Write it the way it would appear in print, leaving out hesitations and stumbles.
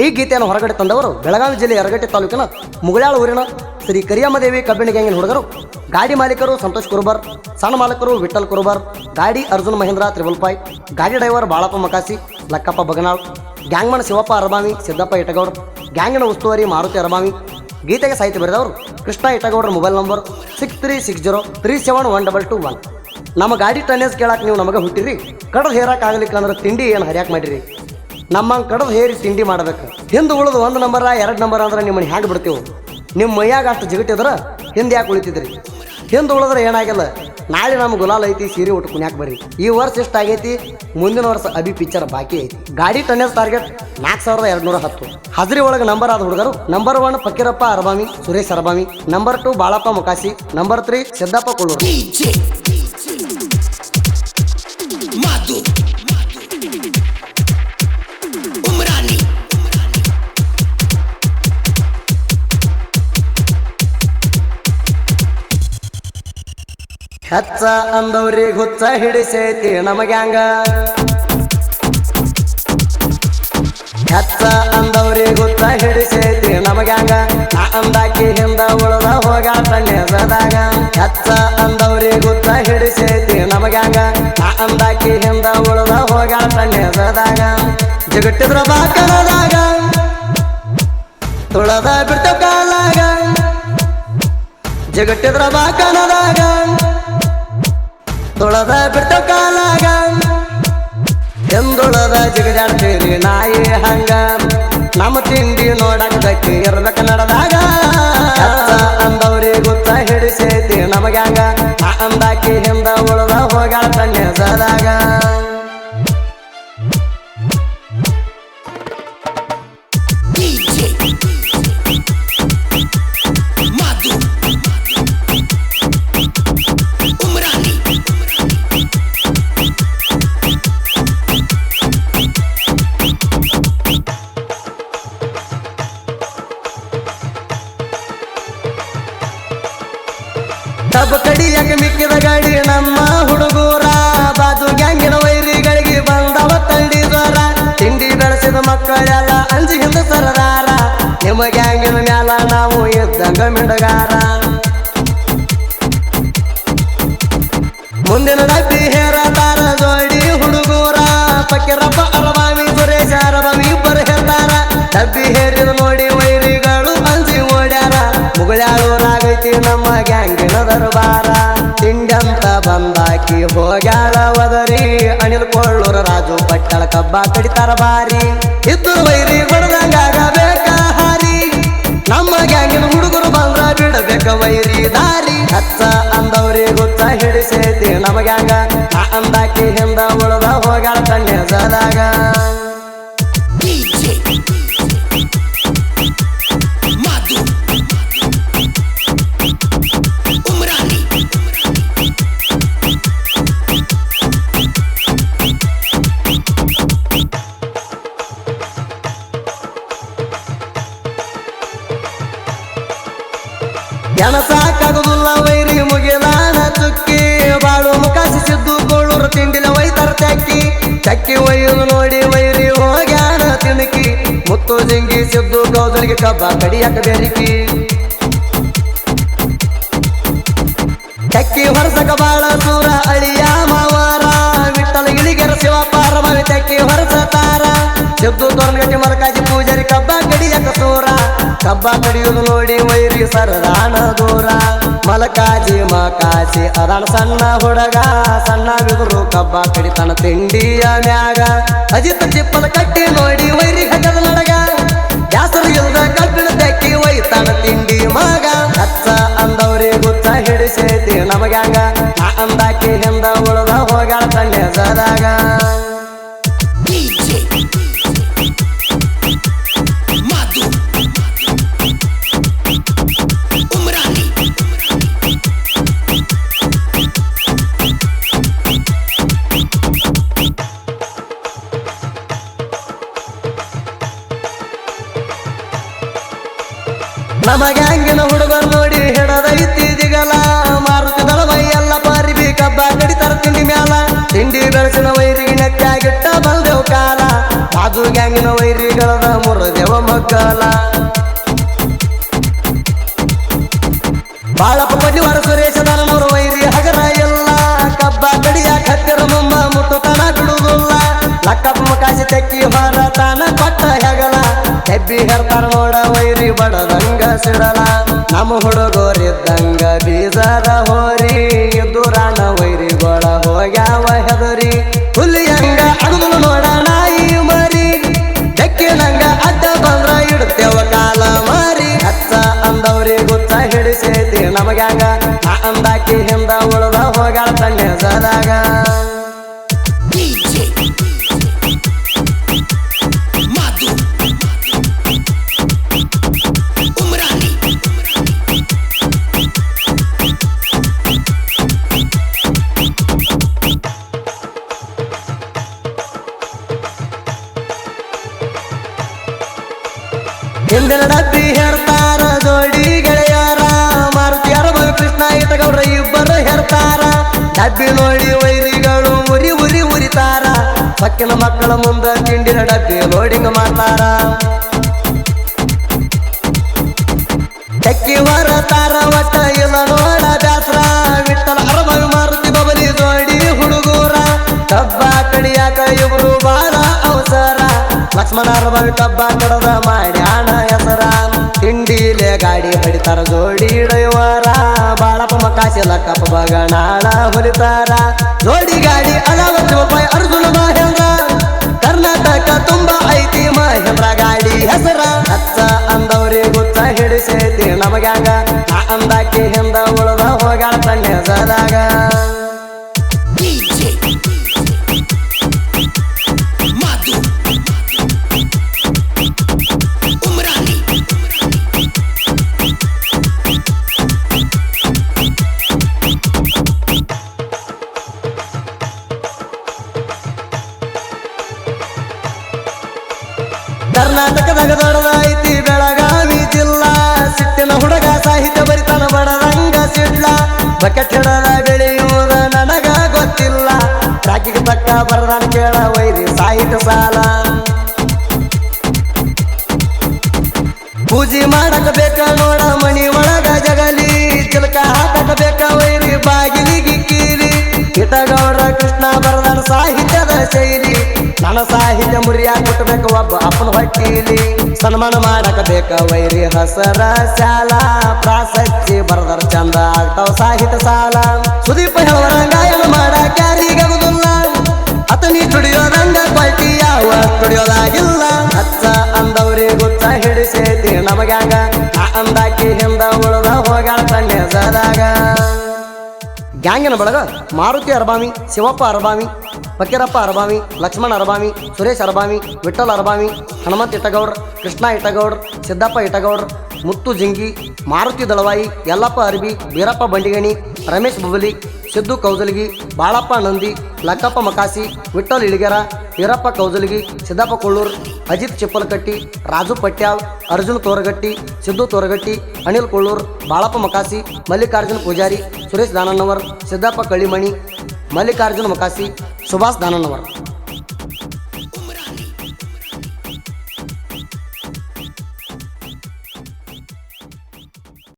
ಈ ಗೀತೆಯನ್ನು ಹೊರಗಡೆ ತಂದವರು ಬೆಳಗಾವಿ ಜಿಲ್ಲೆ ಯರಗಟ್ಟಿ ತಾಲೂಕಿನ ಮುಗಳಾಳ ಊರಿನ ಶ್ರೀ ಕರಿಯಮ್ಮದೇವಿ ಕಬ್ಬಿಣ ಗ್ಯಾಂಗಿನ ಹುಡುಗರು. ಗಾಡಿ ಮಾಲೀಕರು ಸಂತೋಷ್ ಕುರುಬರ್, ಸಣ್ಣ ಮಾಲಕರು ವಿಠಲ್ ಕುರುಬರ್, ಗಾಡಿ ಅರ್ಜುನ್ ಮಹೇಂದ್ರ 555, ಗಾಡಿ ಡ್ರೈವರ್ ಬಾಳಪ್ಪ ಮಕಾಸಿ, ಲಕ್ಕಪ್ಪ ಬಗನಾಳ್, ಗ್ಯಾಂಗ್ಮನ್ ಶಿವಪ್ಪ ಅರಬಾವಿ, ಸಿದ್ದಪ್ಪ ಇಟಗೌಡ, ಗ್ಯಾಂಗಿನ ಉಸ್ತುವಾರಿ ಮಾರುತಿ ಅರಬಾವಿ. ಗೀತೆಗೆ ಸಾಹಿತ್ಯ ಬರೆದವರು ಕೃಷ್ಣ ಇಟಗೌಡರ ಮೊಬೈಲ್ ನಂಬರ್ 6360371221. ನಮ್ಮ ಗಾಡಿ ಟನ್ನೇಜ್ ಕೇಳಕ್ಕೆ ನೀವು ನಮಗೆ ಹುಟ್ಟಿರಿ, ಕಡದು ಹೇರಕ್ಕೆ ಆಗ್ಲಿಕ್ಕೆ ಅಂದ್ರೆ ತಿಂಡಿ ಏನು ಹರಿಯಾಕೆ ಮಾಡಿರಿ. ನಮ್ಮಂಗೆ ಕಡದು ಹೇರಿ ತಿಂಡಿ ಮಾಡ್ಬೇಕು. ಹಿಂದೆ ಉಳಿದು 1 ನಂಬರ 2 ನಂಬರ್ ಅಂದ್ರೆ ನಿಮ್ಮನ್ನು ಹ್ಯಾಂಗೆ ಬಿಡ್ತೀವಿ? ನಿಮ್ಮ ಮೈಯಾಗ ಅಷ್ಟು ಜಿಗಟಿದ್ರೆ ಹಿಂದೆ ಯಾಕೆ ಉಳಿತಿದ್ರಿ? ಹಿಂದೆ ಉಳಿದ್ರೆ ಏನಾಗಿಲ್ಲ, ನಾಳೆ ನಮ್ಮ ಗುಲಾಲ್ ಐತಿ, ಸೀರೆ ಉಟ್ಟು ಕುಣ್ಯಾಕೆ ಬರ್ರಿ. ಈ ವರ್ಷ ಎಷ್ಟಾಗೈತಿ, ಮುಂದಿನ ವರ್ಷ ಅಭಿ ಪಿಕ್ಚರ್ ಬಾಕಿ ಐತಿ. ಗಾಡಿ ಟನ್ನೇಜ್ ಟಾರ್ಗೆಟ್ 4210. ಹಾಜರಿ ಒಳಗೆ ನಂಬರ್ ಆದ ಹುಡುಗರು: number 1 Fakirappa Arabavi, Suresh Arabavi; number 2 Balappa Mukasi; number 3 Siddappa Kolluru. ಹೆಚ್ಚ ಅಂದವ್ರಿಗೆ ಹುಚ್ಚ ಹಿಡಿಸೈತಿ ನಮಗ್ಯಾಂಗ, ಹೆಚ್ಚ ಅಂದವ್ರಿಗೆ ಹುಚ್ಚ ಹಿಡಿಸೈತಿ ನಮಗ್ಯಾಂಗ. ನಾ ಅಂದಾಕಿ ಹಿಂದ ಉಳ್ದ ಹೋಗಾಟ ನೆಸದಾಗ, ಹೆಚ್ಚ ಅಂದವ್ರಿಗೆ ಹುಚ್ಚ ಹಿಡಿಸೈತಿ ನಮಗ್ಯಾಂಗ. ನಾ ಅಂದಾಕಿ ಹಿಂದ ಉಳ್ದ ಹೋಗಾಟ ನೆಸದಾಗ. ಜಗಟ್ಟಿದ್ರ ಬಾಕನದಾಗ ತುಳದ ಬಿಡ್ತೇವ ಕಾಲಾಗ, ಜಗಟ್ಟಿದ್ರ ಬಾಕನದಾಗ ತುಳದ ಬಿಡ್ತೇವ ಕಾಲಾಗ. ಎಂದುಳದ ಜಿಗದಾಡ್ತೀರಿ ನಾಯಿ ಹಂಗ, ನಮ್ಮ ತಿಂಡಿ ನೋಡಕ್ಕೆ ಇರ್ಬೇಕ ನಡೆದಾಗ. ಹೆಚ್ಚ ಅಂದವ್ರಿಗೆ ಗುತ್ತ ಹಿಡಿಸೈತಿ ನಮಗ್ಯಾಂಗ, ಆ ಅಂದಾಕಿ ಹಿಂದ ಉಳ್ದ ಹೋಗಾಳ ತಣ್ಣೆಸದಾಗ. ಡಬ್ಬ ಕಡಿಯಕ್ಕೆ ಮಿಕ್ಕಿದ ಗಾಡಿ ನಮ್ಮ ಹುಡುಗೂರ, ಬಾಜು ಗ್ಯಾಂಗಿನ ವೈರಿಗಳಿಗೆ ಬಂದವ ತಂಡಿ ಜ್ವರ. ತಿಂಡಿ ಬೆಳೆಸಿದ ಮಕ್ಕಳೆಲ್ಲ ಅಂಜಿ ಹಿಂದ ಸರದಾರ, ನಿಮ್ಮ ಗ್ಯಾಂಗಿನ ಮ್ಯಾಲ ನಾವು ಇದ್ದಂಗ ಮಿಡಗಾರ. ಮುಂದಿನ ಡಬ್ಬಿ ಹೇರತಾರ ಜೋಡಿ ಹುಡುಗೂರ, ಫಕೀರಪ್ಪ ಅರಬಾವಿ, ಸುರೇಶ ಅರಬಾವಿ ಇಬ್ಬರು ಹೇರ್ತಾರ. ಡಬ್ಬಿ ಹೇರಿದ ನೋಡಿ ವೈರಿಗಳು ಅಂಜಿ ಓಡ್ಯಾರ, ಮುಗಳಾಳೂರಾಗೈತಿ ನಮ್ಮ ಗ್ಯಾಂಗಿನ ದರ್ಬಾರ. ತಿಂಡಂತ ಬಂದಾಕಿ ಹೋಗ್ಯಾಳ ಒದರಿ, ಅನಿಲ್ ಕೊಳ್ಳೂರ ರಾಜು ಪಟ್ಟಳ ಕಬ್ಬ ಕಡಿತಾರ ಬಾರಿ. ಇದ್ದು ವೈರಿ ಹೊಡೆದಂಗಾಗಬೇಕ ಹಾರಿ, ನಮ್ಮ ಗ್ಯಾಂಗಿನ ಹುಡುಗರು ಬಂದ್ರ ಬಿಡಬೇಕ ವೈರಿ ದಾರಿ. ಹಚ್ಚ ಅಂದವ್ರಿಗೆ ಗುತ್ತ ಹಿಡಿಸೈತಿ ನಮಗ್ಯಾಂಗ, ಆ ಅಂದಾಕಿ ಹಿಂದ ಉಳ್ದ ಹೋಗ್ಯಾಳ ತಣ್ಣೆಸದಾಗ. ಜನ ಸಾಕಾಗುದಿಲ್ಲ ವೈರಿ ಮುಗಿಲಾನ ಚುಕ್ಕಿ, ಬಾಳು ಮುಕಾಸಿ ಸಿದ್ದು ಕೊಳ್ಳೂರು ತಿಂಡಿಲ ಒಯ್ತಾರ ಚಕ್ಕಿ. ಚಕ್ಕಿ ಒಯ್ಯುದು ನೋಡಿ ವೈರಿ ಹೋಗ್ಯಾನ ತಿಣಕಿ, ಮುತ್ತು ಜಿಂಗಿ ಸಿದ್ದು ಗೌದರಿಗೆ ಕಬ್ಬ ಕಡಿಯಾಕ ಬೆರಿಕಿ. ಚಕ್ಕಿ ಹೊರಸಕ ಬಾಳ ಸೂರ ಅಳಿಯ ಮಾವಾರ, ವಿಠಲ ಇಳಿಗೆರ ಶಿವಪ್ಪ ಅರಬಾವಿ ಚಕ್ಕಿ ಹೊರಸತಾರ. ಸಿದ್ದು ತೋರಣಗಟ್ಟಿ ಮರಕಾಜಿ ಪೂಜಾರಿ ಕಬ್ಬ ಕಡಿಯಾಕ ಸೂರ, ಕಬ್ಬ ಕಡಿಯುವುದು ನೋಡಿ ವೈರಿ ಸರದಾನ ದೂರ. ಮಲಕಾಜಿ ಮಕಾಸಿ ಅದಾನ ಸಣ್ಣ ಹುಡುಗ, ಸಣ್ಣ ಬಿದರು ಕಬ್ಬ ಕಡಿತಾನ ತಿಂಡಿಯ ಮ್ಯಾಗ. ಅಜಿತ ಚಿಪ್ಪಲ ಕಟ್ಟಿ ನೋಡಿ ವೈರಿ ಹಗದ ನಡಗ, ಬ್ಯಾಸರ ಇಲ್ದ ಕಬ್ಬಿಣ ತೆಕ್ಕಿ ಒಯ್ತಾನ ತಿಂಡಿ ಮಗ. ಹಚ್ಚ ಅಂದವ್ರಿಗೆ ಗುತ್ತ ಹಿಡಿಸೈತಿ ನಮಗ್ಯಾಂಗ, ಆ ಅಂದಾಕಿ ಹಿಂದ ಉಳ್ದ ಹೋಗ್ಯಾಳ ತಣ್ಣೆಸದಾಗ. ನಮ್ಮ ಗ್ಯಾಂಗಿನ ಹುಡುಗರು ನೋಡಿ ಹಿಡದೈತಿ ದಿಗಲ, ಮಾರುತಿ ದಳವೈ ಎಲ್ಲ ಪಾರಿಬಿ ಕಬ್ಬ ಕಡಿತಾರ ತಿಂಡಿ ಮ್ಯಾಲ. ತಿಂಡಿ ಬೆಳೆಸಿನ ವೈರಿಗೆ ನೆತ್ತಾಗಿಟ್ಟ ಬಲ್ದೇವ್ ಕಾಲ, ರಾಜು ಗ್ಯಾಂಗಿನ ವೈರಿಗಳದ ಮುರದೇವ ಮಗ್ಗಲ ಬಾಳಪ್ಪ ಪಟಿವಾರ ಸುರೇಶ ದಾನನವರ ವೈರಿ ಹಗರ ಎಲ್ಲ ಕಬ್ಬ ಕಡಿಯ ಕತ್ತಿರ ಮುಂಬ ಮುಟ್ಟುತನ ಬಿಡುವುದಿಲ್ಲ ಲಕ್ಕಪ್ಪ ಮಕಾಸಿ ತೆಕ್ಕಿ ಹೊರ ತಾನ ಕೊಟ್ಟ ಹೆಗಲ ಹೆಬ್ಬಿ ಹೆರ್ತಾರ ನೋಡ ವೈರಿ ಬಡದಂಗ ಸಿಡಲ ನಮ್ಮ ಹುಡುಗೋರಿದ್ದಂಗ ಬೀಜದ ಹೋರಿ ದುರಾಣ ವೈರಿಗೋಳ ಹೋಗ್ಯಾವ ಹೆದರಿ ಹುಲಿಯಂಗ ಅಡುಗಲು ನೋಡ ನಾಯಿ ಮರಿ ಬೆಕ್ಕಿನಂಗ ಅಡ್ಡ ಬಂದ್ರ ಇಡ್ತೇವ ಕಾಲ ಮಾರಿ ಹಚ್ಚ ಅಂದವ್ರಿ ಗುಚ್ಚ ಹಿಡಿಸೈತಿ ನಮಗ್ಯಾಂಗ ನಾ ಅಂದಾಕಿ ಹಿಂದ ಉಳ್ದ ಹೋಗಾಳ ತಣ್ಣೆ ಸದಾಗ ಹಿಂದಿನ ಡಬ್ಬಿ ಹೆರ್ತಾರ ಜೋಡಿ ಗೆಳೆಯರ ಮಾರುತಿ ಅರಬವಿ ಕೃಷ್ಣ ಇಟಗೌಡ್ರ ಇಬ್ಬರು ಹೆರ್ತಾರ ಡಬ್ಬಿ ನೋಡಿ ವೈರಿಗಳು ಉರಿ ಉರಿ ಉರಿತಾರ ಪಕ್ಕಿನ ಮಕ್ಕಳ ಮುಂದ ತಿಂಡಿನ ಡಬ್ಬಿ ಲೋಡಿಂಗ್ ಮಾಡ್ತಾರ ತೆಕ್ಕಿ ಹೊರತಾರ ಒಟ್ಟ ಇಲ್ಲ ನೋಡ ಬ್ಯಾಸ್ರ ವಿಠಲ ಅರಬವಿ ಮಾರುತಿ ಬಬಲಿ ಜೋಡಿ ಹುಡುಗೂರ ಕಬ್ಬ ಕಡಿಯಾಕ ಇಬ್ರು ಬಾಳ ಅವಸರ ಲಕ್ಷ್ಮಣ ಅರಬವಿ ಕಬ್ಬ ಕಡದ ಮಾಡ್ಯಾಣ ಹೆಸರ ತಿಂಡಿಲೆ ಗಾಡಿ ಹೊಡಿತಾರ ಜೋಡಿ ಡ್ರೈವರ ಬಾಳಪ್ಪ ಮಕಾಸಿ ಲಕ್ಕಪ್ಪ ಬಗನಾಳ ಹೊಲಿತಾರ ಜೋಡಿ ಗಾಡಿ 60 ರೂಪಾಯಿ ಅರ್ಜುನ ಮಹೇಂದ್ರ ಕರ್ನಾಟಕ ತುಂಬಾ ಐತಿ ಮಹೇಂದ್ರ ಗಾಡಿ ಹೆಸರ ಹಚ್ಚ ಅಂದವ್ರಿ ಗುಚ್ಚ ಹಿಡಿಸೈತಿ ನಮಗ್ಯಾಂಗ ನಾ ಅಂದಾಕಿ ಹಿಂದ ಉಳ್ದ ಹೋಗಾಳ ತಣ್ಣೆ ಸದಾಗ ಕರ್ನಾಟಕದಾಗ ದೊಡ್ಡದೈತಿ ಬೆಳಗಾವಿ ಜಿಲ್ಲಾ ಸಿಟ್ಟಿನ ಹುಡುಗ ಸಾಹಿತ್ಯ ಬರಿತಾನ ಬಡದಂಗ ಸಿಡ್ಲ ಬಕೆಟ್ ಹಿಡದ ಬೆಳೆಯುವುದ ನನಗ ಗೊತ್ತಿಲ್ಲ ರಾಕಿಗೆ ತಕ್ಕ ಬರದಾನ ಕೇಳ ವೈರಿ ಸಾಹಿತ್ಯ ಸಾಲ ಪೂಜೆ ಮಾಡಕ ಬೇಕ ನೋಡ ಮಣಿ ಒಳಗ ಜಗಲಿ ಚಿಲಕ ಹಾಕಕ ಬೇಕ ವೈರಿ ಬಾಗಿಲಿಗಿ ಕೀಲಿ ಇಟಗೌಡ್ರ ಕೃಷ್ಣ ಬರದಾನ ಸಾಹಿತ್ಯದ ಶೈಲಿ ನನ್ನ ಸಾಹಿತ್ಯ ಮುರಿಯ ಕೊಟ್ಟಬೇಕು ಒಬ್ಬ ಅಪ್ಪನ ಹೊಟ್ಟೀಲಿ ಸನ್ಮಾನ ಮಾಡಕ ಬೇಕ ವೈರಿ ಹಸರ ಶಾಲ ಪ್ರಾಸಚ್ಚಿ ಬರದರ ಚಂದ ಆಗ್ತಾವ ಸಾಹಿತ್ಯ ಸಾಲ ಸುದೀಪ ಹೇಳುವರ ಗಾಯನ ಮಾಡ ಕ್ಯಾರಿಗಾಗುದಿಲ್ಲ ಅತನಿ ತುಡಿಯೋದಂಗ ಕ್ವಾಲಿಟಿ ಯಾವ ತುಡಿಯೋದಾಗಿಲ್ಲ ಹಚ್ಚ ಅಂದವ್ರಿ ಗುಚ್ಚ ಹಿಡಿಸೈತಿ ನಮಗ್ಯಾಂಗ ನಾ ಅಂದಾಕಿ ಹಿಂದ ಉಳ್ದ ಹೋಗಾಳ ತಣ್ಣೆ ಸದಾಗ ಗ್ಯಾಂಗಿನ ಬಳಗ ಮಾರುತಿ ಅರಬಾಮಿ ಶಿವಪ್ಪ ಅರಬಾಮಿ ಫಕೀರಪ್ಪ ಅರಬಾಮಿ ಲಕ್ಷ್ಮಣ ಅರಬಾಮಿ ಸುರೇಶ್ ಅರಬಾಮಿ ವಿಠಲ್ ಅರಬಾಮಿ ಹನುಮಂತ ಇಟಗೌಡ್ರ ಕೃಷ್ಣ ಇಟಗೌಡ್ರ ಸಿದ್ದಪ್ಪ ಇಟಗೌಡ್ರ ಮುತ್ತು ಜಿಂಗಿ ಮಾರುತಿ ದಳವಾಯಿ ಯಲ್ಲಪ್ಪ ಅರಬಿ ಬೀರಪ್ಪ ಬಂಡಿಗಣಿ ರಮೇಶ್ ಬುಬಲಿ ಸಿದ್ದು ಕೌಜಲಗಿ ಬಾಳಪ್ಪ ನಂದಿ ಲಕ್ಕಪ್ಪ ಮಕಾಸಿ ವಿಠಲ್ ಇಳಿಗೆರ ವೀರಪ್ಪ ಕೌಜಲಗಿ ಸಿದ್ದಪ್ಪ ಕೊಳ್ಳೂರ್ ಅಜಿತ್ ಚಿಪ್ಪಲಕಟ್ಟಿ ರಾಜು ಪಟ್ಯಾಳ್ ಅರ್ಜುನ್ ತೋರಗಟ್ಟಿ ಸಿದ್ದು ತೋರಗಟ್ಟಿ ಅನಿಲ್ ಕೊಳ್ಳೂರ್ ಬಾಳಪ್ಪ ಮಕಾಸಿ ಮಲ್ಲಿಕಾರ್ಜುನ್ ಪೂಜಾರಿ ಸುರೇಶ್ ದಾನಣ್ಣವರ್ ಸಿದ್ದಪ್ಪ ಕಳಿಮಣಿ ಮಲ್ಲಿಕಾರ್ಜುನ ಮಕಾಸಿ ಸುಭಾಷ್ ದಾನಣ್ಣವರ್